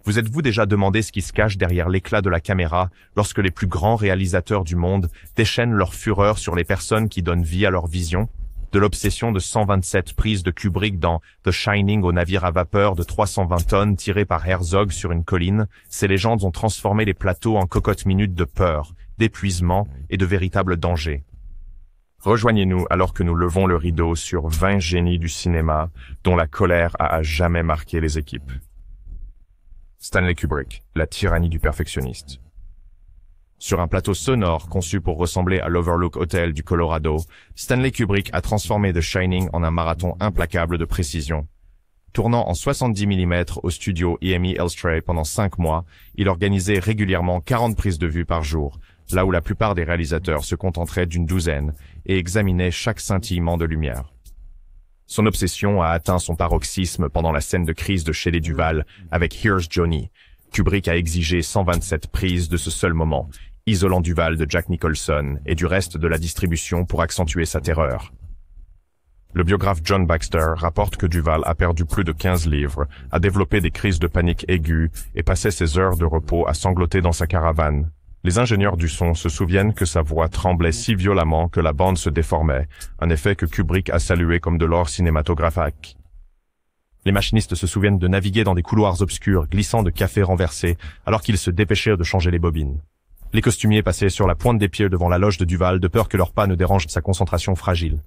Vous êtes-vous déjà demandé ce qui se cache derrière l'éclat de la caméra lorsque les plus grands réalisateurs du monde déchaînent leur fureur sur les personnes qui donnent vie à leur vision? De l'obsession de 127 prises de Kubrick dans The Shining au navire à vapeur de 320 tonnes tiré par Herzog sur une colline, ces légendes ont transformé les plateaux en cocottes minutes de peur, d'épuisement et de véritables dangers. Rejoignez-nous alors que nous levons le rideau sur 20 génies du cinéma dont la colère a à jamais marqué les équipes. Stanley Kubrick, la tyrannie du perfectionniste. Sur un plateau sonore conçu pour ressembler à l'Overlook Hotel du Colorado, Stanley Kubrick a transformé The Shining en un marathon implacable de précision. Tournant en 70 mm au studio EME Elstree pendant 5 mois, il organisait régulièrement 40 prises de vue par jour, là où la plupart des réalisateurs se contenteraient d'une douzaine, et examinaient chaque scintillement de lumière. Son obsession a atteint son paroxysme pendant la scène de crise de Shelley Duvall avec Here's Johnny. Kubrick a exigé 127 prises de ce seul moment, isolant Duvall de Jack Nicholson et du reste de la distribution pour accentuer sa terreur. Le biographe John Baxter rapporte que Duvall a perdu plus de 15 livres, a développé des crises de panique aiguës et passait ses heures de repos à sangloter dans sa caravane. Les ingénieurs du son se souviennent que sa voix tremblait si violemment que la bande se déformait, un effet que Kubrick a salué comme de l'or cinématographique. Les machinistes se souviennent de naviguer dans des couloirs obscurs, glissant de cafés renversés, alors qu'ils se dépêchaient de changer les bobines. Les costumiers passaient sur la pointe des pieds devant la loge de Duvall de peur que leur pas ne dérange sa concentration fragile.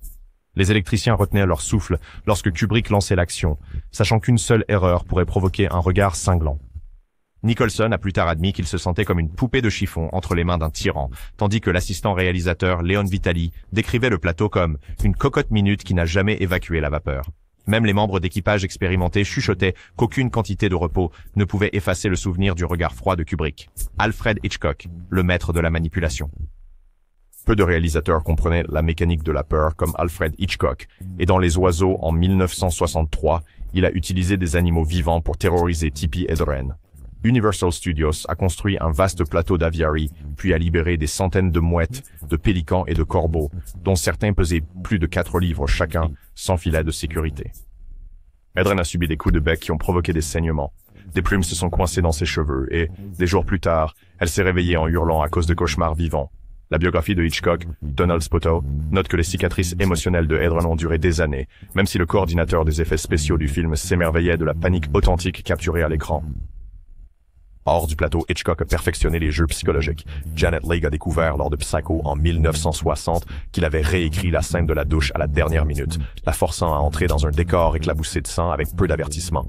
Les électriciens retenaient leur souffle lorsque Kubrick lançait l'action, sachant qu'une seule erreur pourrait provoquer un regard cinglant. Nicholson a plus tard admis qu'il se sentait comme une poupée de chiffon entre les mains d'un tyran, tandis que l'assistant réalisateur Leon Vitali décrivait le plateau comme une cocotte minute qui n'a jamais évacué la vapeur. Même les membres d'équipage expérimentés chuchotaient qu'aucune quantité de repos ne pouvait effacer le souvenir du regard froid de Kubrick. Alfred Hitchcock, le maître de la manipulation. Peu de réalisateurs comprenaient la mécanique de la peur comme Alfred Hitchcock, et dans Les Oiseaux en 1963, il a utilisé des animaux vivants pour terroriser Tippi Hedren. Universal Studios a construit un vaste plateau d'aviary, puis a libéré des centaines de mouettes, de pélicans et de corbeaux, dont certains pesaient plus de 4 livres chacun, sans filet de sécurité. Hedren a subi des coups de bec qui ont provoqué des saignements. Des plumes se sont coincées dans ses cheveux et, des jours plus tard, elle s'est réveillée en hurlant à cause de cauchemars vivants. La biographie de Hitchcock, Donald Spoto, note que les cicatrices émotionnelles de Hedren ont duré des années, même si le coordinateur des effets spéciaux du film s'émerveillait de la panique authentique capturée à l'écran. Hors du plateau, Hitchcock a perfectionné les jeux psychologiques. Janet Leigh a découvert lors de Psycho en 1960 qu'il avait réécrit la scène de la douche à la dernière minute, la forçant à entrer dans un décor éclaboussé de sang avec peu d'avertissement.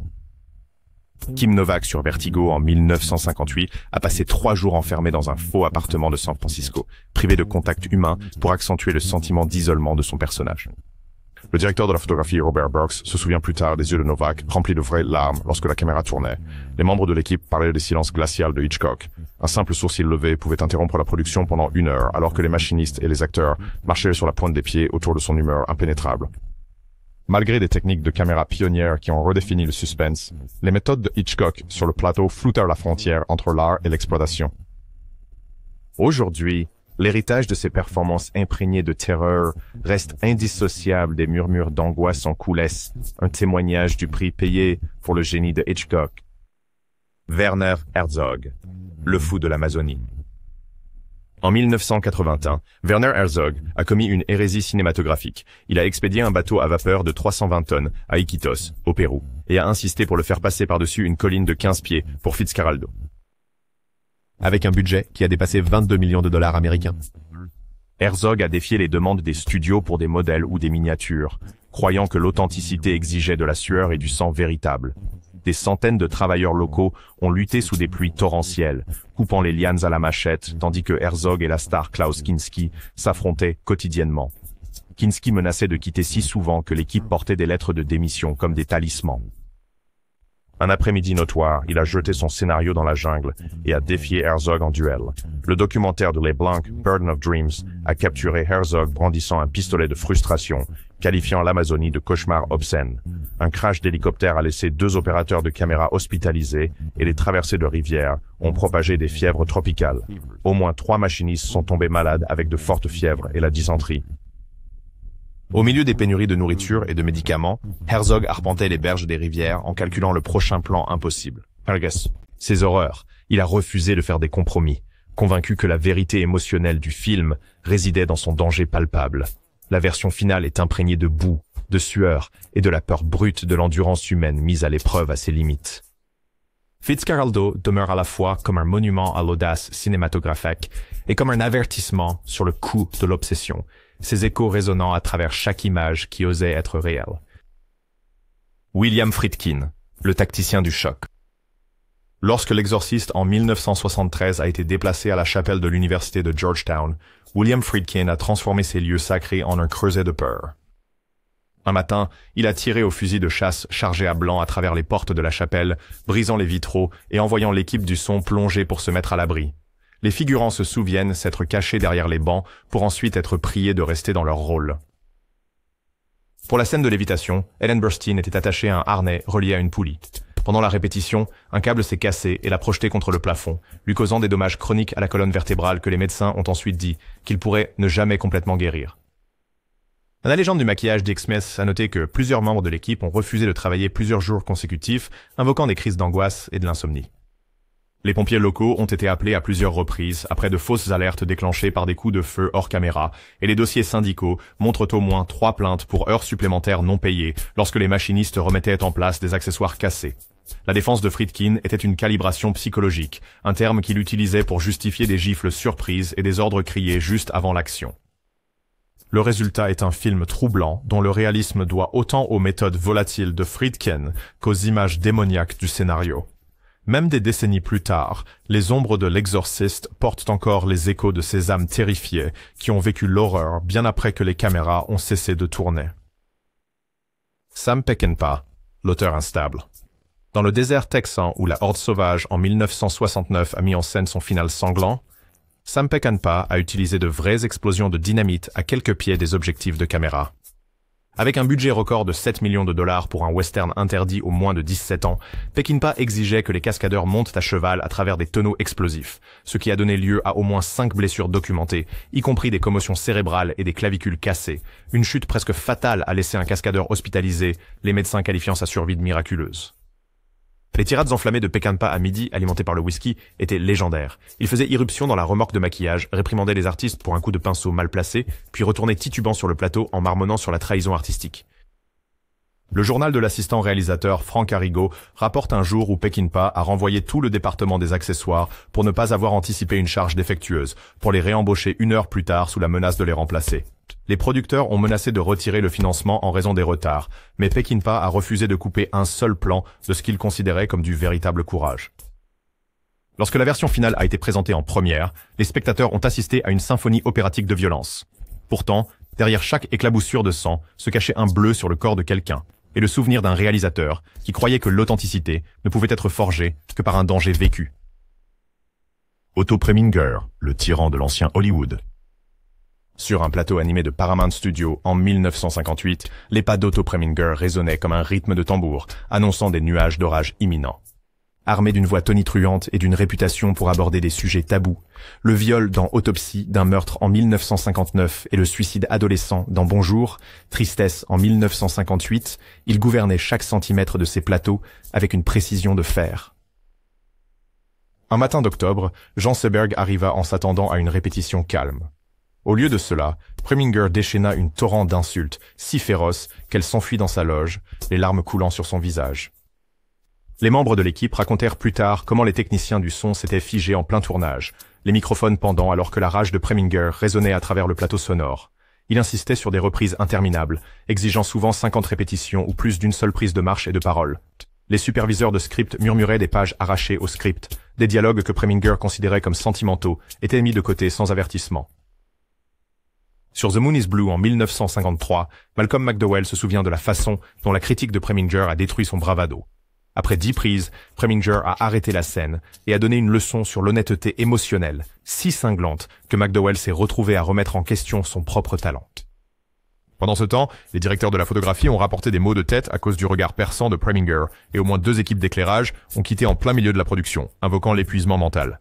Kim Novak sur Vertigo en 1958 a passé 3 jours enfermé dans un faux appartement de San Francisco, privé de contact humain pour accentuer le sentiment d'isolement de son personnage. Le directeur de la photographie, Robert Burks, se souvient plus tard des yeux de Novak, remplis de vraies larmes lorsque la caméra tournait. Les membres de l'équipe parlaient des silences glaciales de Hitchcock. Un simple sourcil levé pouvait interrompre la production pendant 1 heure, alors que les machinistes et les acteurs marchaient sur la pointe des pieds autour de son humeur impénétrable. Malgré des techniques de caméra pionnières qui ont redéfini le suspense, les méthodes de Hitchcock sur le plateau floutèrent la frontière entre l'art et l'exploitation. Aujourd'hui, l'héritage de ces performances imprégnées de terreur reste indissociable des murmures d'angoisse en coulisses, un témoignage du prix payé pour le génie de Hitchcock. Werner Herzog, le fou de l'Amazonie. En 1981, Werner Herzog a commis une hérésie cinématographique. Il a expédié un bateau à vapeur de 320 tonnes à Iquitos, au Pérou, et a insisté pour le faire passer par-dessus une colline de 15 pieds pour Fitzcarraldo. Avec un budget qui a dépassé 22 millions de dollars américains. Herzog a défié les demandes des studios pour des modèles ou des miniatures, croyant que l'authenticité exigeait de la sueur et du sang véritable. Des centaines de travailleurs locaux ont lutté sous des pluies torrentielles, coupant les lianes à la machette, tandis que Herzog et la star Klaus Kinski s'affrontaient quotidiennement. Kinski menaçait de quitter si souvent que l'équipe portait des lettres de démission comme des talismans. Un après-midi notoire, il a jeté son scénario dans la jungle et a défié Herzog en duel. Le documentaire de Les Blancs, Burden of Dreams, a capturé Herzog brandissant un pistolet de frustration, qualifiant l'Amazonie de cauchemar obscène. Un crash d'hélicoptère a laissé 2 opérateurs de caméra hospitalisés et les traversées de rivières ont propagé des fièvres tropicales. Au moins 3 machinistes sont tombés malades avec de fortes fièvres et la dysenterie. Au milieu des pénuries de nourriture et de médicaments, Herzog arpentait les berges des rivières en calculant le prochain plan impossible. Argus. Ces horreurs, il a refusé de faire des compromis, convaincu que la vérité émotionnelle du film résidait dans son danger palpable. La version finale est imprégnée de boue, de sueur et de la peur brute de l'endurance humaine mise à l'épreuve à ses limites. Fitzcarraldo demeure à la fois comme un monument à l'audace cinématographique et comme un avertissement sur le coût de l'obsession, ses échos résonnant à travers chaque image qui osait être réelle. William Friedkin, le tacticien du choc. Lorsque l'Exorciste en 1973 a été déplacé à la chapelle de l'université de Georgetown, William Friedkin a transformé ces lieux sacrés en un creuset de peur. Un matin, il a tiré au fusil de chasse chargé à blanc à travers les portes de la chapelle, brisant les vitraux et envoyant l'équipe du son plonger pour se mettre à l'abri. Les figurants se souviennent s'être cachés derrière les bancs pour ensuite être priés de rester dans leur rôle. Pour la scène de lévitation, Ellen Burstyn était attachée à un harnais relié à une poulie. Pendant la répétition, un câble s'est cassé et l'a projeté contre le plafond, lui causant des dommages chroniques à la colonne vertébrale que les médecins ont ensuite dit qu'il pourrait ne jamais complètement guérir. La légende du maquillage Dick Smith a noté que plusieurs membres de l'équipe ont refusé de travailler plusieurs jours consécutifs, invoquant des crises d'angoisse et de l'insomnie. Les pompiers locaux ont été appelés à plusieurs reprises après de fausses alertes déclenchées par des coups de feu hors caméra, et les dossiers syndicaux montrent au moins 3 plaintes pour heures supplémentaires non payées lorsque les machinistes remettaient en place des accessoires cassés. La défense de Friedkin était une calibration psychologique, un terme qu'il utilisait pour justifier des gifles surprises et des ordres criés juste avant l'action. Le résultat est un film troublant dont le réalisme doit autant aux méthodes volatiles de Friedkin qu'aux images démoniaques du scénario. Même des décennies plus tard, les ombres de l'Exorciste portent encore les échos de ces âmes terrifiées qui ont vécu l'horreur bien après que les caméras ont cessé de tourner. Sam Peckinpah, l'auteur instable. Dans le désert texan où la horde sauvage en 1969 a mis en scène son final sanglant, Sam Peckinpah a utilisé de vraies explosions de dynamite à quelques pieds des objectifs de caméra. Avec un budget record de 7 millions de dollars pour un western interdit aux moins de 17 ans, Peckinpah exigeait que les cascadeurs montent à cheval à travers des tonneaux explosifs, ce qui a donné lieu à au moins 5 blessures documentées, y compris des commotions cérébrales et des clavicules cassées. Une chute presque fatale a laissé un cascadeur hospitalisé, les médecins qualifiant sa survie de miraculeuse. Les tirades enflammées de Peckinpah à midi, alimentées par le whisky, étaient légendaires. Il faisait irruption dans la remorque de maquillage, réprimandait les artistes pour un coup de pinceau mal placé, puis retournait titubant sur le plateau en marmonnant sur la trahison artistique. Le journal de l'assistant réalisateur Frank Arrigo rapporte un jour où Peckinpah a renvoyé tout le département des accessoires pour ne pas avoir anticipé une charge défectueuse, pour les réembaucher 1 heure plus tard sous la menace de les remplacer. Les producteurs ont menacé de retirer le financement en raison des retards, mais Peckinpah a refusé de couper un seul plan de ce qu'il considérait comme du véritable courage. Lorsque la version finale a été présentée en première, les spectateurs ont assisté à une symphonie opératique de violence. Pourtant, derrière chaque éclaboussure de sang se cachait un bleu sur le corps de quelqu'un, et le souvenir d'un réalisateur qui croyait que l'authenticité ne pouvait être forgée que par un danger vécu. Otto Preminger, le tyran de l'ancien Hollywood. Sur un plateau animé de Paramount Studios en 1958, les pas d'Otto Preminger résonnaient comme un rythme de tambour, annonçant des nuages d'orage imminents. Armé d'une voix tonitruante et d'une réputation pour aborder des sujets tabous, le viol dans Autopsie d'un meurtre en 1959 et le suicide adolescent dans Bonjour, Tristesse en 1958, il gouvernait chaque centimètre de ses plateaux avec une précision de fer. Un matin d'octobre, Jean Seberg arriva en s'attendant à une répétition calme. Au lieu de cela, Preminger déchaîna une torrent d'insultes, si féroce qu'elle s'enfuit dans sa loge, les larmes coulant sur son visage. Les membres de l'équipe racontèrent plus tard comment les techniciens du son s'étaient figés en plein tournage, les microphones pendant alors que la rage de Preminger résonnait à travers le plateau sonore. Il insistait sur des reprises interminables, exigeant souvent 50 répétitions ou plus d'une seule prise de marche et de parole. Les superviseurs de script murmuraient des pages arrachées au script, des dialogues que Preminger considérait comme sentimentaux étaient mis de côté sans avertissement. Sur The Moon is Blue en 1953, Malcolm McDowell se souvient de la façon dont la critique de Preminger a détruit son bravado. Après 10 prises, Preminger a arrêté la scène et a donné une leçon sur l'honnêteté émotionnelle, si cinglante que McDowell s'est retrouvé à remettre en question son propre talent. Pendant ce temps, les directeurs de la photographie ont rapporté des maux de tête à cause du regard perçant de Preminger et au moins 2 équipes d'éclairage ont quitté en plein milieu de la production, invoquant l'épuisement mental.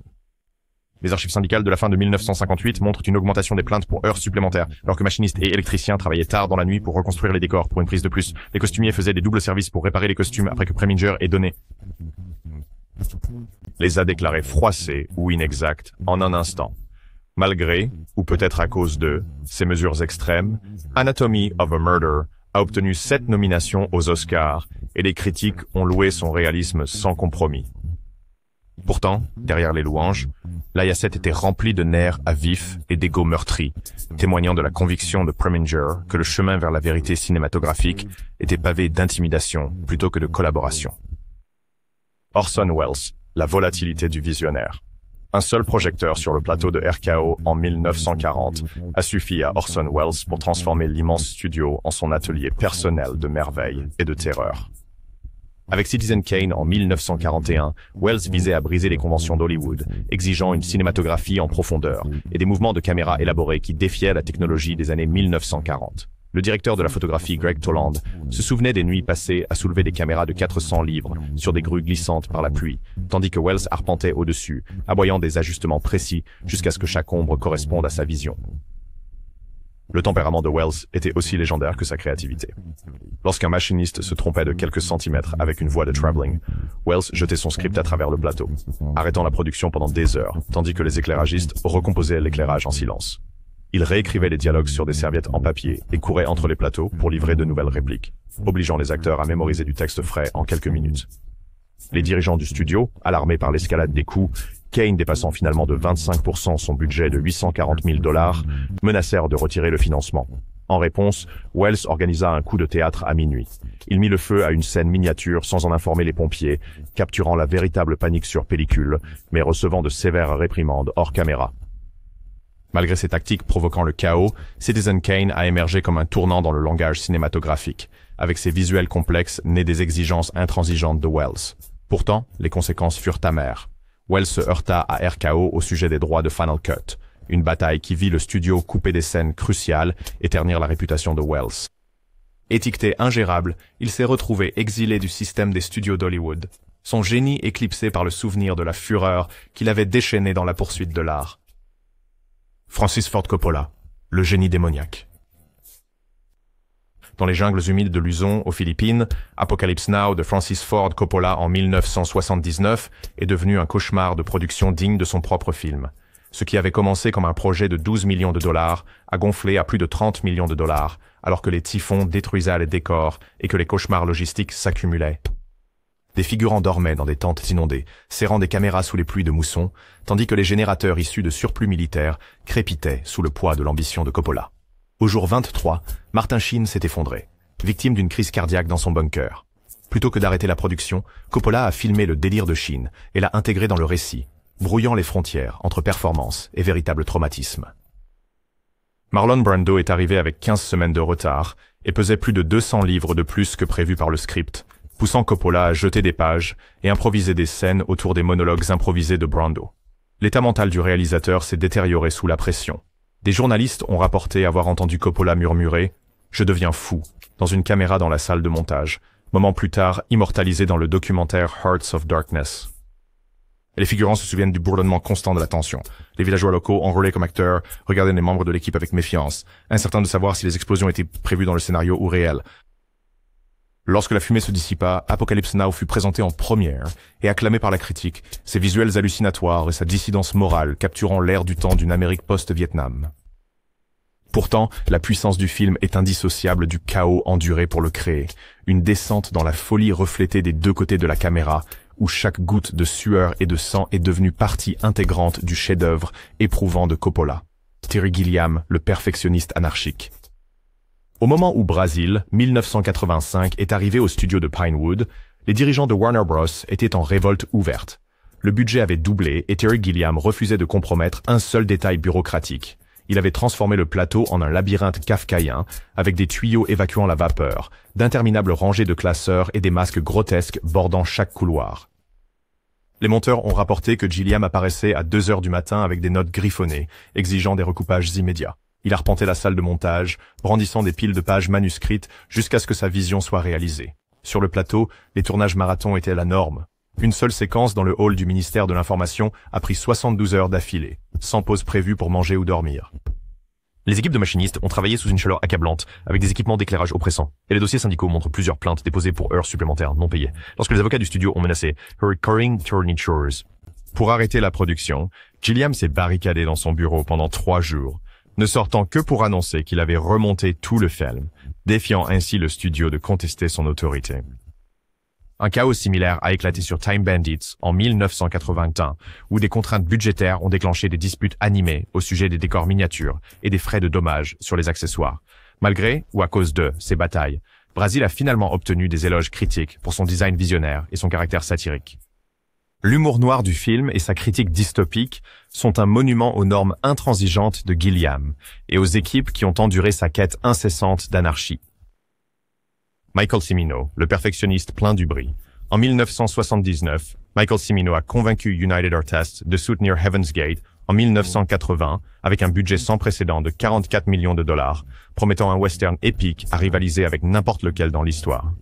Les archives syndicales de la fin de 1958 montrent une augmentation des plaintes pour heures supplémentaires, alors que machinistes et électriciens travaillaient tard dans la nuit pour reconstruire les décors pour une prise de plus. Les costumiers faisaient des doubles services pour réparer les costumes après que Preminger ait donné les a déclarés froissés ou inexacts en un instant. Malgré, ou peut-être à cause de, ces mesures extrêmes, Anatomy of a Murder a obtenu 7 nominations aux Oscars et les critiques ont loué son réalisme sans compromis. Pourtant, derrière les louanges, l'I.A.7 était rempli de nerfs à vif et d'ego meurtris, témoignant de la conviction de Preminger que le chemin vers la vérité cinématographique était pavé d'intimidation plutôt que de collaboration. Orson Welles, la volatilité du visionnaire. Un seul projecteur sur le plateau de RKO en 1940 a suffi à Orson Welles pour transformer l'immense studio en son atelier personnel de merveille et de terreur. Avec Citizen Kane en 1941, Welles visait à briser les conventions d'Hollywood, exigeant une cinématographie en profondeur et des mouvements de caméra élaborés qui défiaient la technologie des années 1940. Le directeur de la photographie Greg Toland se souvenait des nuits passées à soulever des caméras de 400 livres sur des grues glissantes par la pluie, tandis que Welles arpentait au-dessus, aboyant des ajustements précis jusqu'à ce que chaque ombre corresponde à sa vision. Le tempérament de Welles était aussi légendaire que sa créativité. Lorsqu'un machiniste se trompait de quelques centimètres avec une voix de travelling, Welles jetait son script à travers le plateau, arrêtant la production pendant des heures, tandis que les éclairagistes recomposaient l'éclairage en silence. Il réécrivait les dialogues sur des serviettes en papier et courait entre les plateaux pour livrer de nouvelles répliques, obligeant les acteurs à mémoriser du texte frais en quelques minutes. Les dirigeants du studio, alarmés par l'escalade des coûts, Kane dépassant finalement de 25% son budget de $840 000, menacèrent de retirer le financement. En réponse, Welles organisa un coup de théâtre à minuit. Il mit le feu à une scène miniature sans en informer les pompiers, capturant la véritable panique sur pellicule, mais recevant de sévères réprimandes hors caméra. Malgré ses tactiques provoquant le chaos, Citizen Kane a émergé comme un tournant dans le langage cinématographique, avec ses visuels complexes nés des exigences intransigeantes de Welles. Pourtant, les conséquences furent amères. Welles se heurta à RKO au sujet des droits de Final Cut, une bataille qui vit le studio couper des scènes cruciales et ternir la réputation de Welles. Étiqueté ingérable, il s'est retrouvé exilé du système des studios d'Hollywood, son génie éclipsé par le souvenir de la fureur qu'il avait déchaînée dans la poursuite de l'art. Francis Ford Coppola, le génie démoniaque. Dans les jungles humides de Luzon, aux Philippines, Apocalypse Now de Francis Ford Coppola en 1979 est devenu un cauchemar de production digne de son propre film. Ce qui avait commencé comme un projet de $12 millions a gonflé à plus de $30 millions, alors que les typhons détruisaient les décors et que les cauchemars logistiques s'accumulaient. Des figurants dormaient dans des tentes inondées, serrant des caméras sous les pluies de mousson, tandis que les générateurs issus de surplus militaires crépitaient sous le poids de l'ambition de Coppola. Au jour 23, Martin Sheen s'est effondré, victime d'une crise cardiaque dans son bunker. Plutôt que d'arrêter la production, Coppola a filmé le délire de Sheen et l'a intégré dans le récit, brouillant les frontières entre performance et véritable traumatisme. Marlon Brando est arrivé avec 15 semaines de retard et pesait plus de 200 livres de plus que prévu par le script, poussant Coppola à jeter des pages et improviser des scènes autour des monologues improvisés de Brando. L'état mental du réalisateur s'est détérioré sous la pression. Des journalistes ont rapporté avoir entendu Coppola murmurer « Je deviens fou » dans une caméra dans la salle de montage, moment plus tard immortalisé dans le documentaire Hearts of Darkness. Les figurants se souviennent du bourdonnement constant de la tension. Les villageois locaux, enrôlés comme acteurs, regardaient les membres de l'équipe avec méfiance, incertains de savoir si les explosions étaient prévues dans le scénario ou réelles. Lorsque la fumée se dissipa, Apocalypse Now fut présenté en première et acclamé par la critique, ses visuels hallucinatoires et sa dissidence morale capturant l'air du temps d'une Amérique post-Vietnam. Pourtant, la puissance du film est indissociable du chaos enduré pour le créer, une descente dans la folie reflétée des deux côtés de la caméra, où chaque goutte de sueur et de sang est devenue partie intégrante du chef-d'œuvre éprouvant de Coppola. Terry Gilliam, le perfectionniste anarchique. Au moment où Brasil, 1985, est arrivé au studio de Pinewood, les dirigeants de Warner Bros. Étaient en révolte ouverte. Le budget avait doublé et Terry Gilliam refusait de compromettre un seul détail bureaucratique. Il avait transformé le plateau en un labyrinthe kafkaïen, avec des tuyaux évacuant la vapeur, d'interminables rangées de classeurs et des masques grotesques bordant chaque couloir. Les monteurs ont rapporté que Gilliam apparaissait à 2 heures du matin avec des notes griffonnées, exigeant des recoupages immédiats. Il arpentait la salle de montage, brandissant des piles de pages manuscrites jusqu'à ce que sa vision soit réalisée. Sur le plateau, les tournages marathons étaient la norme. Une seule séquence dans le hall du ministère de l'Information a pris 72 heures d'affilée, sans pause prévue pour manger ou dormir. Les équipes de machinistes ont travaillé sous une chaleur accablante, avec des équipements d'éclairage oppressants, et les dossiers syndicaux montrent plusieurs plaintes déposées pour heures supplémentaires non payées, lorsque les avocats du studio ont menacé recurring tournitures. Pour arrêter la production, Gilliam s'est barricadé dans son bureau pendant 3 jours, ne sortant que pour annoncer qu'il avait remonté tout le film, défiant ainsi le studio de contester son autorité. Un chaos similaire a éclaté sur Time Bandits en 1981, où des contraintes budgétaires ont déclenché des disputes animées au sujet des décors miniatures et des frais de dommages sur les accessoires. Malgré, ou à cause de, ces batailles, Brazil a finalement obtenu des éloges critiques pour son design visionnaire et son caractère satirique. L'humour noir du film et sa critique dystopique sont un monument aux normes intransigeantes de Gilliam et aux équipes qui ont enduré sa quête incessante d'anarchie. Michael Cimino, le perfectionniste plein du bris. En 1979, Michael Cimino a convaincu United Artists de soutenir Heaven's Gate en 1980 avec un budget sans précédent de 44 millions de dollars, promettant un western épique à rivaliser avec n'importe lequel dans l'histoire.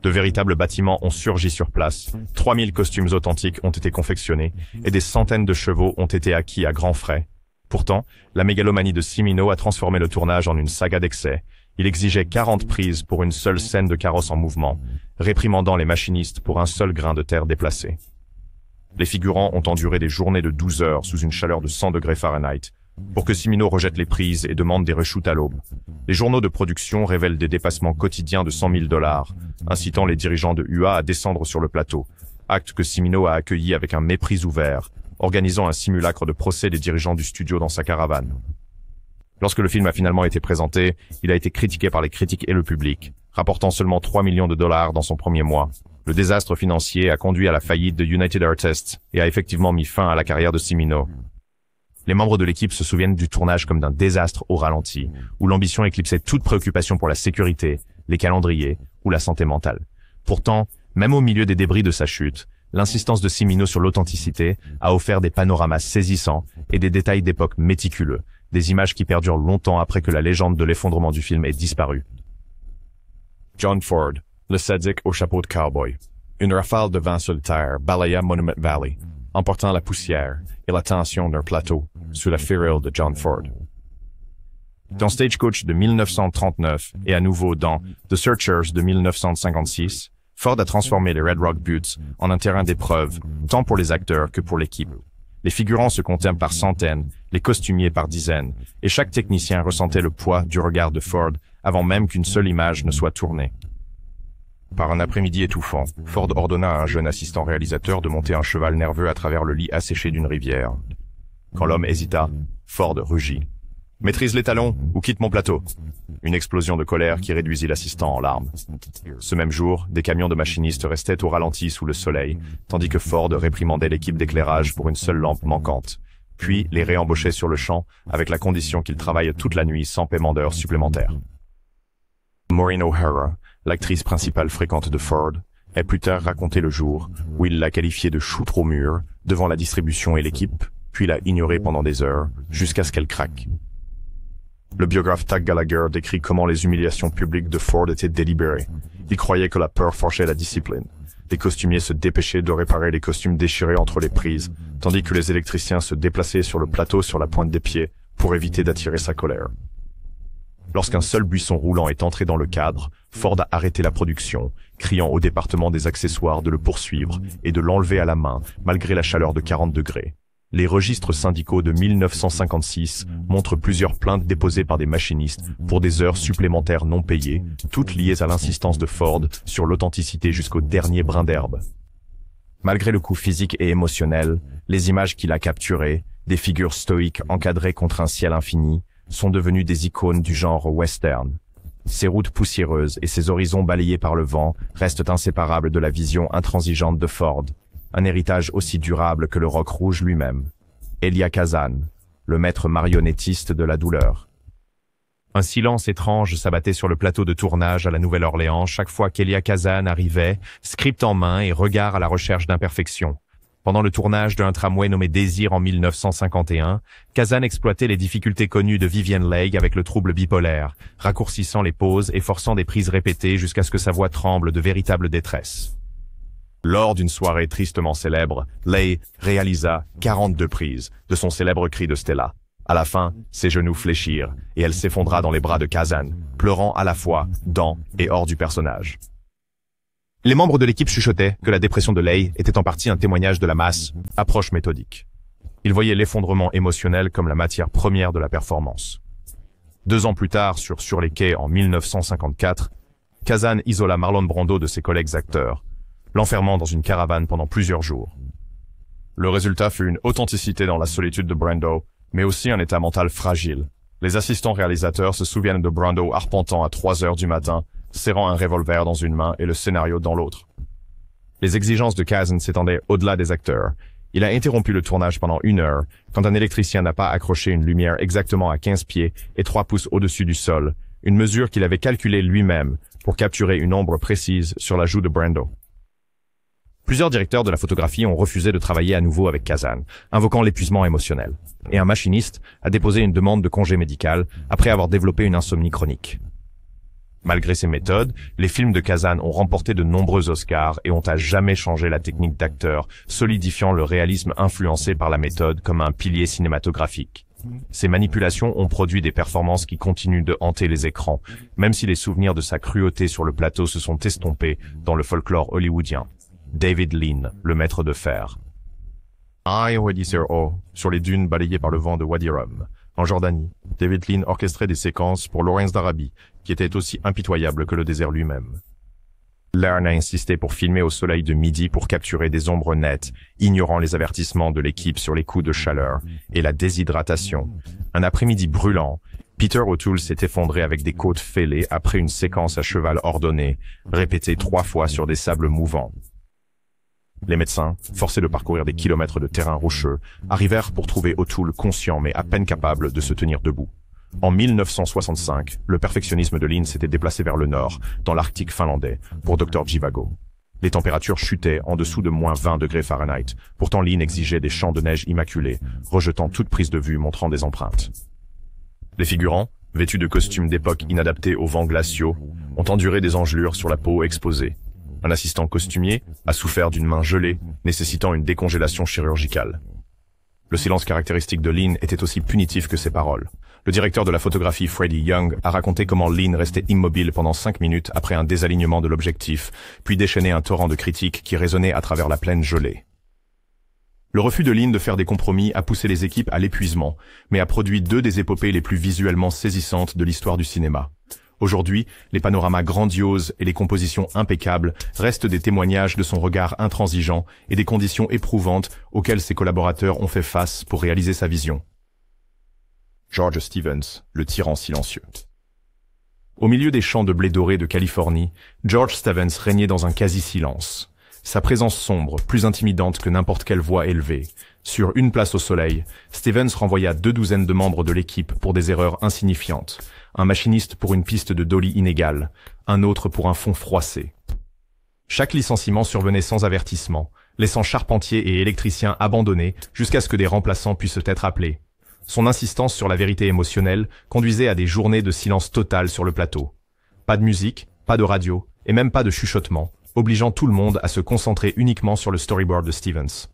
De véritables bâtiments ont surgi sur place, 3000 costumes authentiques ont été confectionnés et des centaines de chevaux ont été acquis à grands frais. Pourtant, la mégalomanie de Cimino a transformé le tournage en une saga d'excès. Il exigeait 40 prises pour une seule scène de carrosse en mouvement, réprimandant les machinistes pour un seul grain de terre déplacé. Les figurants ont enduré des journées de 12 heures sous une chaleur de 100 degrés Fahrenheit, pour que Cimino rejette les prises et demande des reshoots à l'aube. Les journaux de production révèlent des dépassements quotidiens de 100 000 $, incitant les dirigeants de UA à descendre sur le plateau, acte que Cimino a accueilli avec un mépris ouvert, organisant un simulacre de procès des dirigeants du studio dans sa caravane. Lorsque le film a finalement été présenté, il a été critiqué par les critiques et le public, rapportant seulement 3 millions de dollars dans son premier mois. Le désastre financier a conduit à la faillite de United Artists et a effectivement mis fin à la carrière de Cimino. Les membres de l'équipe se souviennent du tournage comme d'un désastre au ralenti, où l'ambition éclipsait toute préoccupation pour la sécurité, les calendriers ou la santé mentale. Pourtant, même au milieu des débris de sa chute, l'insistance de Cimino sur l'authenticité a offert des panoramas saisissants et des détails d'époque méticuleux, des images qui perdurent longtemps après que la légende de l'effondrement du film ait disparu. John Ford, le sadique au chapeau de cowboy. Une rafale de vent solitaire balaya Monument Valley, emportant la poussière et la tension d'un plateau sous la férule de John Ford. Dans Stagecoach de 1939 et à nouveau dans The Searchers de 1956, Ford a transformé les Red Rock Buttes en un terrain d'épreuve, tant pour les acteurs que pour l'équipe. Les figurants se comptaient par centaines, les costumiers par dizaines, et chaque technicien ressentait le poids du regard de Ford avant même qu'une seule image ne soit tournée. Par un après-midi étouffant, Ford ordonna à un jeune assistant réalisateur de monter un cheval nerveux à travers le lit asséché d'une rivière. Quand l'homme hésita, Ford rugit. « Maîtrise les talons ou quitte mon plateau !» Une explosion de colère qui réduisit l'assistant en larmes. Ce même jour, des camions de machinistes restaient au ralenti sous le soleil, tandis que Ford réprimandait l'équipe d'éclairage pour une seule lampe manquante, puis les réembauchait sur le champ avec la condition qu'ils travaillent toute la nuit sans paiement d'heures supplémentaires. Maureen O'Hara, l'actrice principale fréquente de Ford, est plus tard raconté le jour où il l'a qualifiée de choutre au mur devant la distribution et l'équipe, puis l'a ignorée pendant des heures, jusqu'à ce qu'elle craque. Le biographe Tag Gallagher décrit comment les humiliations publiques de Ford étaient délibérées. Il croyait que la peur forgeait la discipline. Les costumiers se dépêchaient de réparer les costumes déchirés entre les prises, tandis que les électriciens se déplaçaient sur le plateau sur la pointe des pieds pour éviter d'attirer sa colère. Lorsqu'un seul buisson roulant est entré dans le cadre, Ford a arrêté la production, criant au département des accessoires de le poursuivre et de l'enlever à la main, malgré la chaleur de 40 degrés. Les registres syndicaux de 1956 montrent plusieurs plaintes déposées par des machinistes pour des heures supplémentaires non payées, toutes liées à l'insistance de Ford sur l'authenticité jusqu'au dernier brin d'herbe. Malgré le coup physique et émotionnel, les images qu'il a capturées, des figures stoïques encadrées contre un ciel infini, sont devenues des icônes du genre western. Ces routes poussiéreuses et ces horizons balayés par le vent restent inséparables de la vision intransigeante de Ford, un héritage aussi durable que le roc rouge lui-même. Elia Kazan, le maître marionnettiste de la douleur. Un silence étrange s'abattait sur le plateau de tournage à la Nouvelle-Orléans chaque fois qu'Elia Kazan arrivait, script en main et regard à la recherche d'imperfection. Pendant le tournage d'un tramway nommé Désir en 1951, Kazan exploitait les difficultés connues de Vivien Leigh avec le trouble bipolaire, raccourcissant les pauses et forçant des prises répétées jusqu'à ce que sa voix tremble de véritable détresse. Lors d'une soirée tristement célèbre, Leigh réalisa 42 prises de son célèbre cri de Stella. À la fin, ses genoux fléchirent, et elle s'effondra dans les bras de Kazan, pleurant à la fois, dans et hors du personnage. Les membres de l'équipe chuchotaient que la dépression de Lei était en partie un témoignage de la masse, approche méthodique. Ils voyaient l'effondrement émotionnel comme la matière première de la performance. 2 ans plus tard, sur les quais en 1954, Kazan isola Marlon Brando de ses collègues acteurs, l'enfermant dans une caravane pendant plusieurs jours. Le résultat fut une authenticité dans la solitude de Brando, mais aussi un état mental fragile. Les assistants réalisateurs se souviennent de Brando arpentant à 3 heures du matin, serrant un revolver dans une main et le scénario dans l'autre. Les exigences de Kazan s'étendaient au-delà des acteurs. Il a interrompu le tournage pendant 1 heure, quand un électricien n'a pas accroché une lumière exactement à 15 pieds et 3 pouces au-dessus du sol, une mesure qu'il avait calculée lui-même pour capturer une ombre précise sur la joue de Brando. Plusieurs directeurs de la photographie ont refusé de travailler à nouveau avec Kazan, invoquant l'épuisement émotionnel. Et un machiniste a déposé une demande de congé médical après avoir développé une insomnie chronique. Malgré ces méthodes, les films de Kazan ont remporté de nombreux Oscars et ont à jamais changé la technique d'acteur, solidifiant le réalisme influencé par la méthode comme un pilier cinématographique. Ces manipulations ont produit des performances qui continuent de hanter les écrans, même si les souvenirs de sa cruauté sur le plateau se sont estompés dans le folklore hollywoodien. David Lean, le maître de fer. Sur les dunes balayées par le vent de Wadi Rum. En Jordanie, David Lean orchestrait des séquences pour Lawrence d'Arabie, qui était aussi impitoyable que le désert lui-même. Lean a insisté pour filmer au soleil de midi pour capturer des ombres nettes, ignorant les avertissements de l'équipe sur les coups de chaleur et la déshydratation. Un après-midi brûlant, Peter O'Toole s'est effondré avec des côtes fêlées après une séquence à cheval ordonnée, répétée 3 fois sur des sables mouvants. Les médecins, forcés de parcourir des kilomètres de terrain rocheux, arrivèrent pour trouver O'Toole conscient mais à peine capable de se tenir debout. En 1965, le perfectionnisme de Lean s'était déplacé vers le nord, dans l'Arctique finlandais, pour Dr. Jivago. Les températures chutaient en dessous de moins 20 degrés Fahrenheit. Pourtant Lean exigeait des champs de neige immaculés, rejetant toute prise de vue montrant des empreintes. Les figurants, vêtus de costumes d'époque inadaptés aux vents glaciaux, ont enduré des engelures sur la peau exposée. Un assistant costumier a souffert d'une main gelée, nécessitant une décongélation chirurgicale. Le silence caractéristique de Lean était aussi punitif que ses paroles. Le directeur de la photographie Freddie Young a raconté comment Lean restait immobile pendant 5 minutes après un désalignement de l'objectif, puis déchaînait un torrent de critiques qui résonnait à travers la plaine gelée. Le refus de Lean de faire des compromis a poussé les équipes à l'épuisement, mais a produit 2 des épopées les plus visuellement saisissantes de l'histoire du cinéma. Aujourd'hui, les panoramas grandioses et les compositions impeccables restent des témoignages de son regard intransigeant et des conditions éprouvantes auxquelles ses collaborateurs ont fait face pour réaliser sa vision. George Stevens, le tyran silencieux. Au milieu des champs de blé doré de Californie, George Stevens régnait dans un quasi-silence. Sa présence sombre, plus intimidante que n'importe quelle voix élevée. Sur Une place au soleil, Stevens renvoya 2 douzaines de membres de l'équipe pour des erreurs insignifiantes. Un machiniste pour une piste de dolly inégale, un autre pour un fond froissé. Chaque licenciement survenait sans avertissement, laissant charpentiers et électriciens abandonnés jusqu'à ce que des remplaçants puissent être appelés. Son insistance sur la vérité émotionnelle conduisait à des journées de silence total sur le plateau. Pas de musique, pas de radio, et même pas de chuchotement, obligeant tout le monde à se concentrer uniquement sur le storyboard de Stevens.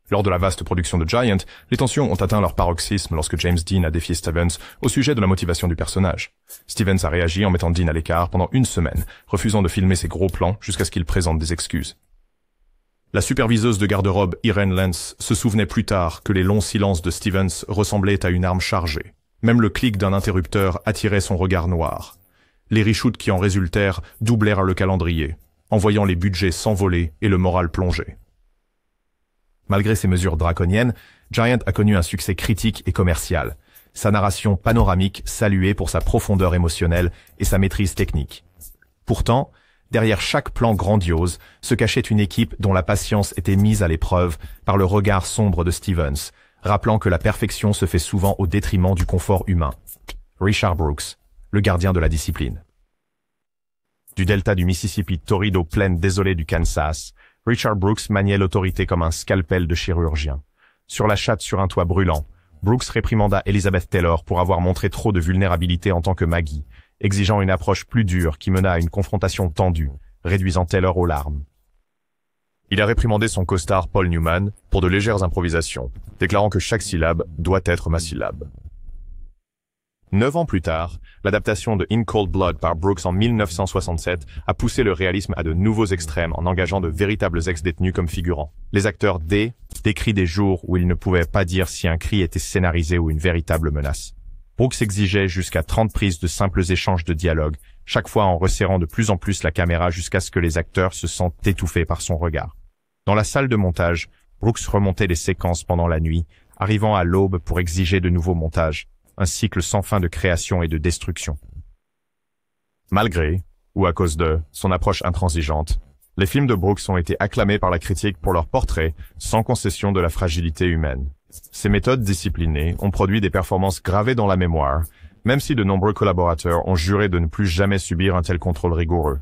Lors de la vaste production de Giant, les tensions ont atteint leur paroxysme lorsque James Dean a défié Stevens au sujet de la motivation du personnage. Stevens a réagi en mettant Dean à l'écart pendant 1 semaine, refusant de filmer ses gros plans jusqu'à ce qu'il présente des excuses. La superviseuse de garde-robe Irene Lentz se souvenait plus tard que les longs silences de Stevens ressemblaient à une arme chargée. Même le clic d'un interrupteur attirait son regard noir. Les reshoots qui en résultèrent doublèrent le calendrier, envoyant les budgets s'envoler et le moral plonger. Malgré ces mesures draconiennes, Giant a connu un succès critique et commercial. Sa narration panoramique saluée pour sa profondeur émotionnelle et sa maîtrise technique. Pourtant, derrière chaque plan grandiose se cachait une équipe dont la patience était mise à l'épreuve par le regard sombre de Stevens, rappelant que la perfection se fait souvent au détriment du confort humain. Richard Brooks, le gardien de la discipline. Du delta du Mississippi torrido plaine désolée du Kansas, Richard Brooks maniait l'autorité comme un scalpel de chirurgien. Sur la chatte sur un toit brûlant, Brooks réprimanda Elizabeth Taylor pour avoir montré trop de vulnérabilité en tant que Maggie, exigeant une approche plus dure qui mena à une confrontation tendue, réduisant Taylor aux larmes. Il a réprimandé son costard Paul Newman pour de légères improvisations, déclarant que chaque syllabe doit être ma syllabe. 9 ans plus tard, l'adaptation de In Cold Blood par Brooks en 1967 a poussé le réalisme à de nouveaux extrêmes en engageant de véritables ex-détenus comme figurants. Les acteurs décrivent des jours où ils ne pouvaient pas dire si un cri était scénarisé ou une véritable menace. Brooks exigeait jusqu'à 30 prises de simples échanges de dialogue, chaque fois en resserrant de plus en plus la caméra jusqu'à ce que les acteurs se sentent étouffés par son regard. Dans la salle de montage, Brooks remontait les séquences pendant la nuit, arrivant à l'aube pour exiger de nouveaux montages, un cycle sans fin de création et de destruction. Malgré, ou à cause de, son approche intransigeante, les films de Brooks ont été acclamés par la critique pour leur portrait, sans concession de la fragilité humaine. Ces méthodes disciplinées ont produit des performances gravées dans la mémoire, même si de nombreux collaborateurs ont juré de ne plus jamais subir un tel contrôle rigoureux.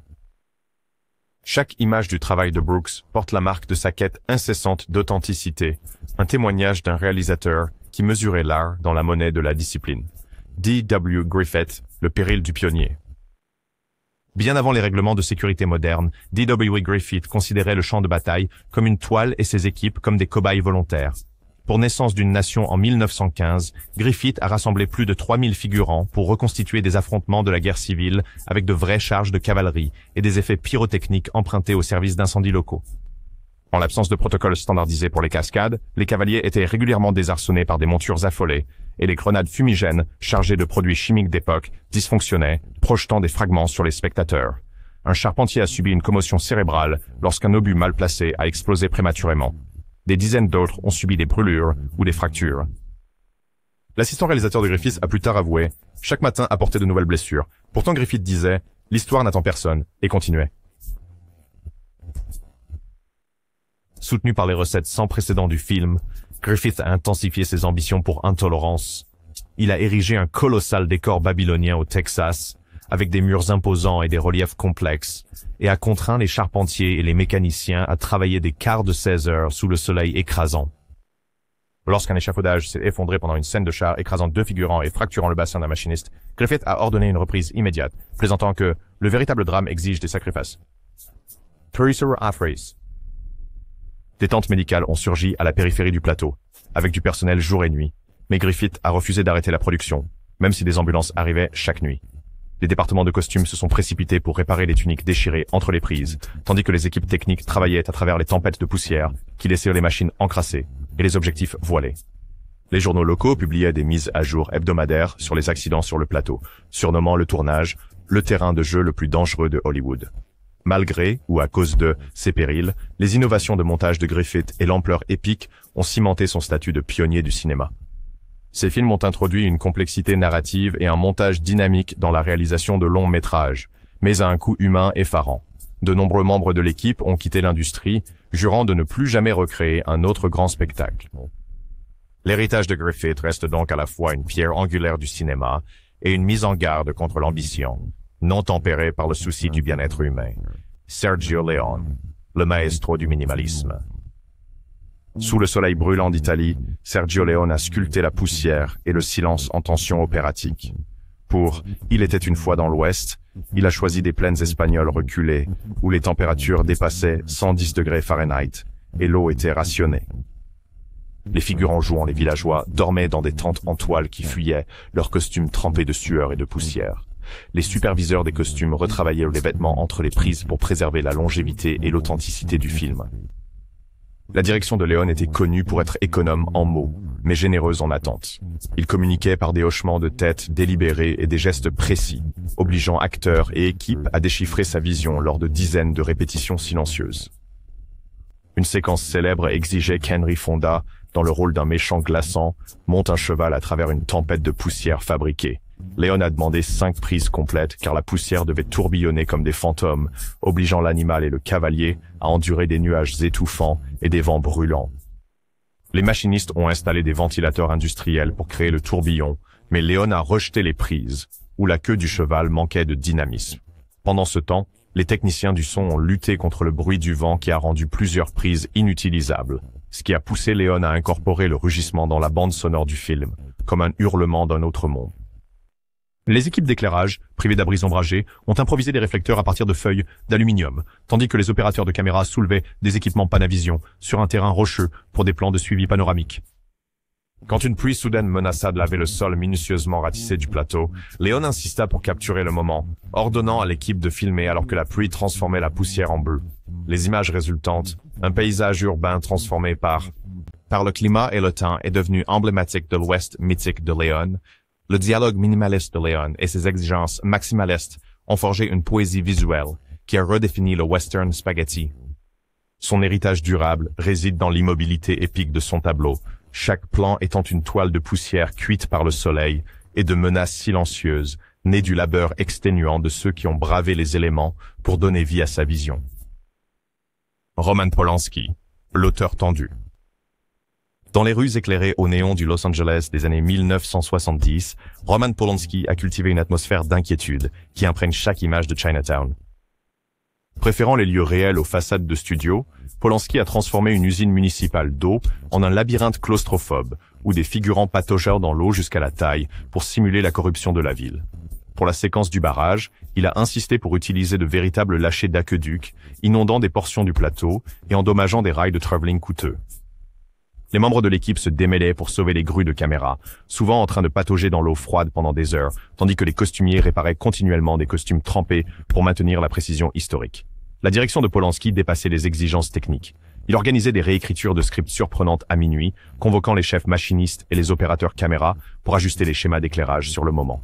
Chaque image du travail de Brooks porte la marque de sa quête incessante d'authenticité, un témoignage d'un réalisateur qui mesurait l'art dans la monnaie de la discipline. D.W. Griffith, le péril du pionnier. Bien avant les règlements de sécurité modernes, D.W. Griffith considérait le champ de bataille comme une toile et ses équipes comme des cobayes volontaires. Pour Naissance d'une nation en 1915, Griffith a rassemblé plus de 3000 figurants pour reconstituer des affrontements de la guerre civile avec de vraies charges de cavalerie et des effets pyrotechniques empruntés au service d'incendies locaux. En l'absence de protocole standardisé pour les cascades, les cavaliers étaient régulièrement désarçonnés par des montures affolées, et les grenades fumigènes, chargées de produits chimiques d'époque, dysfonctionnaient, projetant des fragments sur les spectateurs. Un charpentier a subi une commotion cérébrale lorsqu'un obus mal placé a explosé prématurément. Des dizaines d'autres ont subi des brûlures ou des fractures. L'assistant réalisateur de Griffith a plus tard avoué « Chaque matin apportait de nouvelles blessures. Pourtant Griffith disait « L'histoire n'attend personne » et continuait. Soutenu par les recettes sans précédent du film, Griffith a intensifié ses ambitions pour Intolérance. Il a érigé un colossal décor babylonien au Texas, avec des murs imposants et des reliefs complexes, et a contraint les charpentiers et les mécaniciens à travailler des quarts de 16 heures sous le soleil écrasant. Lorsqu'un échafaudage s'est effondré pendant une scène de char écrasant 2 figurants et fracturant le bassin d'un machiniste, Griffith a ordonné une reprise immédiate, plaisantant que le véritable drame exige des sacrifices. Des tentes médicales ont surgi à la périphérie du plateau, avec du personnel jour et nuit, mais Griffith a refusé d'arrêter la production, même si des ambulances arrivaient chaque nuit. Les départements de costumes se sont précipités pour réparer les tuniques déchirées entre les prises, tandis que les équipes techniques travaillaient à travers les tempêtes de poussière qui laissaient les machines encrassées et les objectifs voilés. Les journaux locaux publiaient des mises à jour hebdomadaires sur les accidents sur le plateau, surnommant le tournage le terrain de jeu le plus dangereux de Hollywood. Malgré, ou à cause de, ces périls, les innovations de montage de Griffith et l'ampleur épique ont cimenté son statut de pionnier du cinéma. Ces films ont introduit une complexité narrative et un montage dynamique dans la réalisation de longs métrages, mais à un coût humain effarant. De nombreux membres de l'équipe ont quitté l'industrie, jurant de ne plus jamais recréer un autre grand spectacle. L'héritage de Griffith reste donc à la fois une pierre angulaire du cinéma et une mise en garde contre l'ambition, non tempérée par le souci du bien-être humain. Sergio Leone, le maestro du minimalisme. Sous le soleil brûlant d'Italie, Sergio Leone a sculpté la poussière et le silence en tension opératique. Pour « Il était une fois dans l'Ouest », il a choisi des plaines espagnoles reculées, où les températures dépassaient 110 degrés Fahrenheit et l'eau était rationnée. Les figurants jouant les villageois dormaient dans des tentes en toile qui fuyaient, leurs costumes trempés de sueur et de poussière. Les superviseurs des costumes retravaillaient les vêtements entre les prises pour préserver la longévité et l'authenticité du film. La direction de Leone était connue pour être économe en mots, mais généreuse en attentes. Il communiquait par des hochements de tête délibérés et des gestes précis, obligeant acteurs et équipes à déchiffrer sa vision lors de dizaines de répétitions silencieuses. Une séquence célèbre exigeait qu'Henry Fonda, dans le rôle d'un méchant glaçant, monte un cheval à travers une tempête de poussière fabriquée. Leone a demandé 5 prises complètes car la poussière devait tourbillonner comme des fantômes, obligeant l'animal et le cavalier à endurer des nuages étouffants et des vents brûlants. Les machinistes ont installé des ventilateurs industriels pour créer le tourbillon, mais Leone a rejeté les prises, où la queue du cheval manquait de dynamisme. Pendant ce temps, les techniciens du son ont lutté contre le bruit du vent qui a rendu plusieurs prises inutilisables, ce qui a poussé Leone à incorporer le rugissement dans la bande sonore du film, comme un hurlement d'un autre monde. Les équipes d'éclairage, privées d'abris ombragés, ont improvisé des réflecteurs à partir de feuilles d'aluminium, tandis que les opérateurs de caméras soulevaient des équipements Panavision sur un terrain rocheux pour des plans de suivi panoramique. Quand une pluie soudaine menaça de laver le sol minutieusement ratissé du plateau, Léon insista pour capturer le moment, ordonnant à l'équipe de filmer alors que la pluie transformait la poussière en bleu. Les images résultantes, un paysage urbain transformé par le climat et le temps est devenu emblématique de l'Ouest mythique de Léon. Le dialogue minimaliste de Léon et ses exigences maximalistes ont forgé une poésie visuelle qui a redéfini le western spaghetti. Son héritage durable réside dans l'immobilité épique de son tableau, chaque plan étant une toile de poussière cuite par le soleil et de menaces silencieuses, nées du labeur exténuant de ceux qui ont bravé les éléments pour donner vie à sa vision. Roman Polanski, l'auteur tendu. Dans les rues éclairées au néon du Los Angeles des années 1970, Roman Polanski a cultivé une atmosphère d'inquiétude qui imprègne chaque image de Chinatown. Préférant les lieux réels aux façades de studios, Polanski a transformé une usine municipale d'eau en un labyrinthe claustrophobe où des figurants pataugèrent dans l'eau jusqu'à la taille pour simuler la corruption de la ville. Pour la séquence du barrage, il a insisté pour utiliser de véritables lâchers d'aqueducs, inondant des portions du plateau et endommageant des rails de travelling coûteux. Les membres de l'équipe se démêlaient pour sauver les grues de caméra, souvent en train de patauger dans l'eau froide pendant des heures, tandis que les costumiers réparaient continuellement des costumes trempés pour maintenir la précision historique. La direction de Polanski dépassait les exigences techniques. Il organisait des réécritures de scripts surprenantes à minuit, convoquant les chefs machinistes et les opérateurs caméra pour ajuster les schémas d'éclairage sur le moment.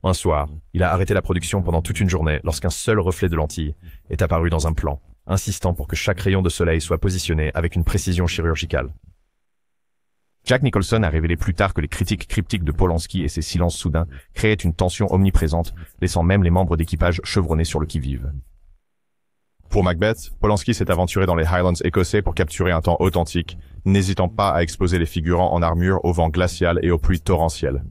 Un soir, il a arrêté la production pendant toute une journée lorsqu'un seul reflet de lentille est apparu dans un plan, insistant pour que chaque rayon de soleil soit positionné avec une précision chirurgicale. Jack Nicholson a révélé plus tard que les critiques cryptiques de Polanski et ses silences soudains créaient une tension omniprésente, laissant même les membres d'équipage chevronnés sur le qui-vive. Pour Macbeth, Polanski s'est aventuré dans les Highlands écossais pour capturer un temps authentique, n'hésitant pas à exposer les figurants en armure au vent glacial et aux pluies torrentielles.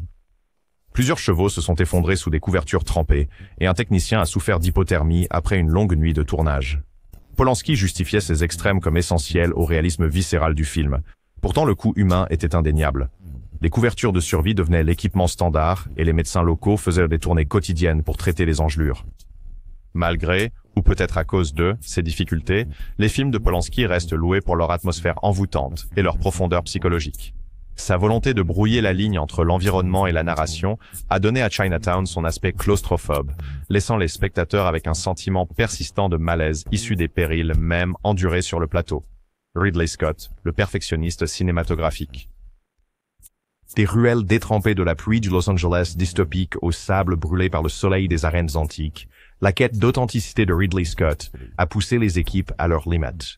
Plusieurs chevaux se sont effondrés sous des couvertures trempées, et un technicien a souffert d'hypothermie après une longue nuit de tournage. Polanski justifiait ces extrêmes comme essentiels au réalisme viscéral du film. Pourtant, le coût humain était indéniable. Les couvertures de survie devenaient l'équipement standard et les médecins locaux faisaient des tournées quotidiennes pour traiter les engelures. Malgré, ou peut-être à cause de, ces difficultés, les films de Polanski restent loués pour leur atmosphère envoûtante et leur profondeur psychologique. Sa volonté de brouiller la ligne entre l'environnement et la narration a donné à Chinatown son aspect claustrophobe, laissant les spectateurs avec un sentiment persistant de malaise issu des périls même endurés sur le plateau. Ridley Scott, le perfectionniste cinématographique. Des ruelles détrempées de la pluie du Los Angeles dystopique au sable brûlé par le soleil des arènes antiques, la quête d'authenticité de Ridley Scott a poussé les équipes à leurs limites.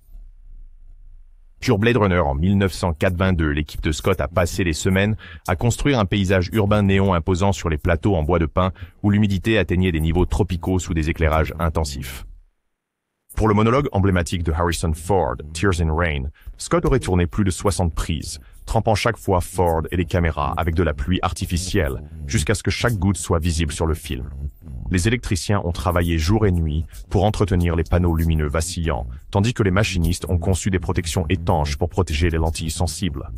Sur Blade Runner en 1982, l'équipe de Scott a passé les semaines à construire un paysage urbain néon imposant sur les plateaux en bois de pin où l'humidité atteignait des niveaux tropicaux sous des éclairages intensifs. Pour le monologue emblématique de Harrison Ford, Tears in Rain, Scott aurait tourné plus de 60 prises, trempant chaque fois Ford et les caméras avec de la pluie artificielle, jusqu'à ce que chaque goutte soit visible sur le film. Les électriciens ont travaillé jour et nuit pour entretenir les panneaux lumineux vacillants, tandis que les machinistes ont conçu des protections étanches pour protéger les lentilles sensibles.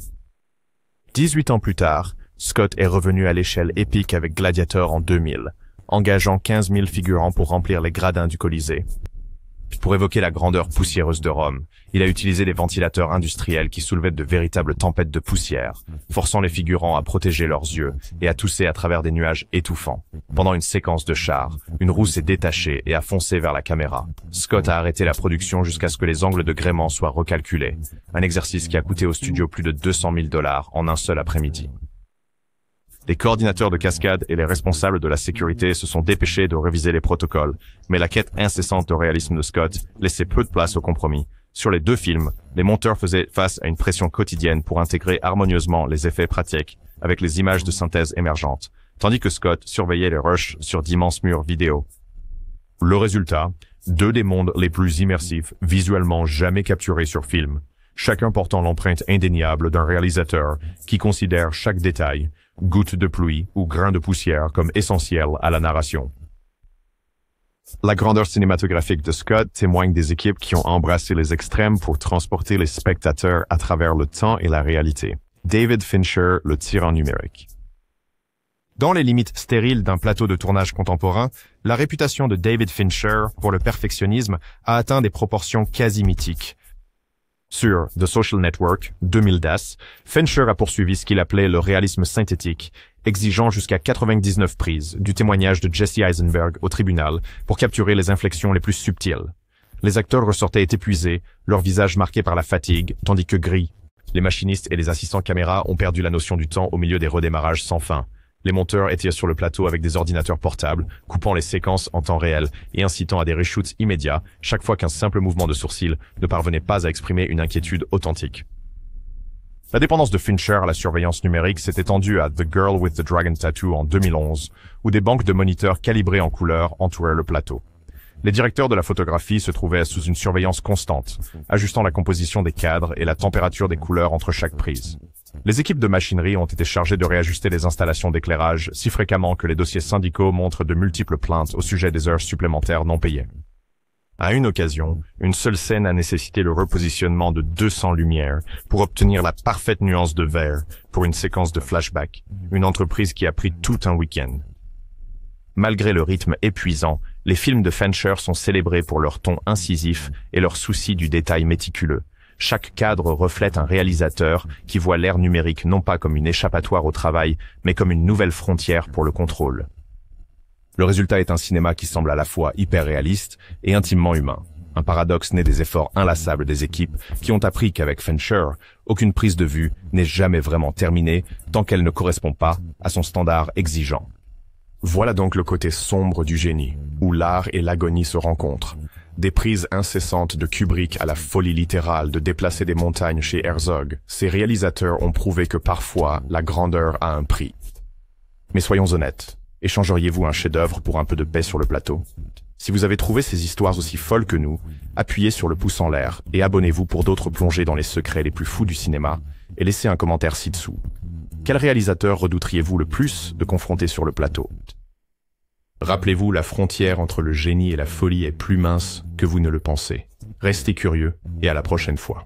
18 ans plus tard, Scott est revenu à l'échelle épique avec Gladiator en 2000, engageant 15 000 figurants pour remplir les gradins du Colisée. Pour évoquer la grandeur poussiéreuse de Rome, il a utilisé des ventilateurs industriels qui soulevaient de véritables tempêtes de poussière, forçant les figurants à protéger leurs yeux et à tousser à travers des nuages étouffants. Pendant une séquence de chars, une roue s'est détachée et a foncé vers la caméra. Scott a arrêté la production jusqu'à ce que les angles de gréement soient recalculés, un exercice qui a coûté au studio plus de 200 000 $ en un seul après-midi. Les coordinateurs de cascade et les responsables de la sécurité se sont dépêchés de réviser les protocoles, mais la quête incessante de réalisme de Scott laissait peu de place au compromis. Sur les deux films, les monteurs faisaient face à une pression quotidienne pour intégrer harmonieusement les effets pratiques avec les images de synthèse émergentes, tandis que Scott surveillait les rushs sur d'immenses murs vidéo. Le résultat, deux des mondes les plus immersifs visuellement jamais capturés sur film, chacun portant l'empreinte indéniable d'un réalisateur qui considère chaque détail, goutte de pluie ou grain de poussière comme essentiel à la narration. La grandeur cinématographique de Scott témoigne des équipes qui ont embrassé les extrêmes pour transporter les spectateurs à travers le temps et la réalité. David Fincher, le tyran numérique. Dans les limites stériles d'un plateau de tournage contemporain, la réputation de David Fincher pour le perfectionnisme a atteint des proportions quasi mythiques. Sur The Social Network, 2000 DAS, Fincher a poursuivi ce qu'il appelait le réalisme synthétique, exigeant jusqu'à 99 prises du témoignage de Jesse Eisenberg au tribunal pour capturer les inflexions les plus subtiles. Les acteurs ressortaient épuisés, leurs visages marqués par la fatigue, tandis que gris. Les machinistes et les assistants caméra ont perdu la notion du temps au milieu des redémarrages sans fin. Les monteurs étaient sur le plateau avec des ordinateurs portables, coupant les séquences en temps réel et incitant à des reshoots immédiats chaque fois qu'un simple mouvement de sourcil ne parvenait pas à exprimer une inquiétude authentique. La dépendance de Fincher à la surveillance numérique s'est étendue à The Girl with the Dragon Tattoo en 2011, où des banques de moniteurs calibrés en couleurs entouraient le plateau. Les directeurs de la photographie se trouvaient sous une surveillance constante, ajustant la composition des cadres et la température des couleurs entre chaque prise. Les équipes de machinerie ont été chargées de réajuster les installations d'éclairage si fréquemment que les dossiers syndicaux montrent de multiples plaintes au sujet des heures supplémentaires non payées. À une occasion, une seule scène a nécessité le repositionnement de 200 lumières pour obtenir la parfaite nuance de vert pour une séquence de flashback, une entreprise qui a pris tout un week-end. Malgré le rythme épuisant, les films de Fincher sont célébrés pour leur ton incisif et leur souci du détail méticuleux. Chaque cadre reflète un réalisateur qui voit l'ère numérique non pas comme une échappatoire au travail, mais comme une nouvelle frontière pour le contrôle. Le résultat est un cinéma qui semble à la fois hyper réaliste et intimement humain. Un paradoxe né des efforts inlassables des équipes qui ont appris qu'avec Fincher, aucune prise de vue n'est jamais vraiment terminée tant qu'elle ne correspond pas à son standard exigeant. Voilà donc le côté sombre du génie, où l'art et l'agonie se rencontrent. Des prises incessantes de Kubrick à la folie littérale de déplacer des montagnes chez Herzog, ces réalisateurs ont prouvé que parfois la grandeur a un prix. Mais soyons honnêtes, échangeriez-vous un chef-d'œuvre pour un peu de paix sur le plateau? Si vous avez trouvé ces histoires aussi folles que nous, appuyez sur le pouce en l'air et abonnez-vous pour d'autres plongées dans les secrets les plus fous du cinéma et laissez un commentaire ci-dessous. Quel réalisateur redouteriez-vous le plus de confronter sur le plateau? Rappelez-vous, la frontière entre le génie et la folie est plus mince que vous ne le pensez. Restez curieux et à la prochaine fois.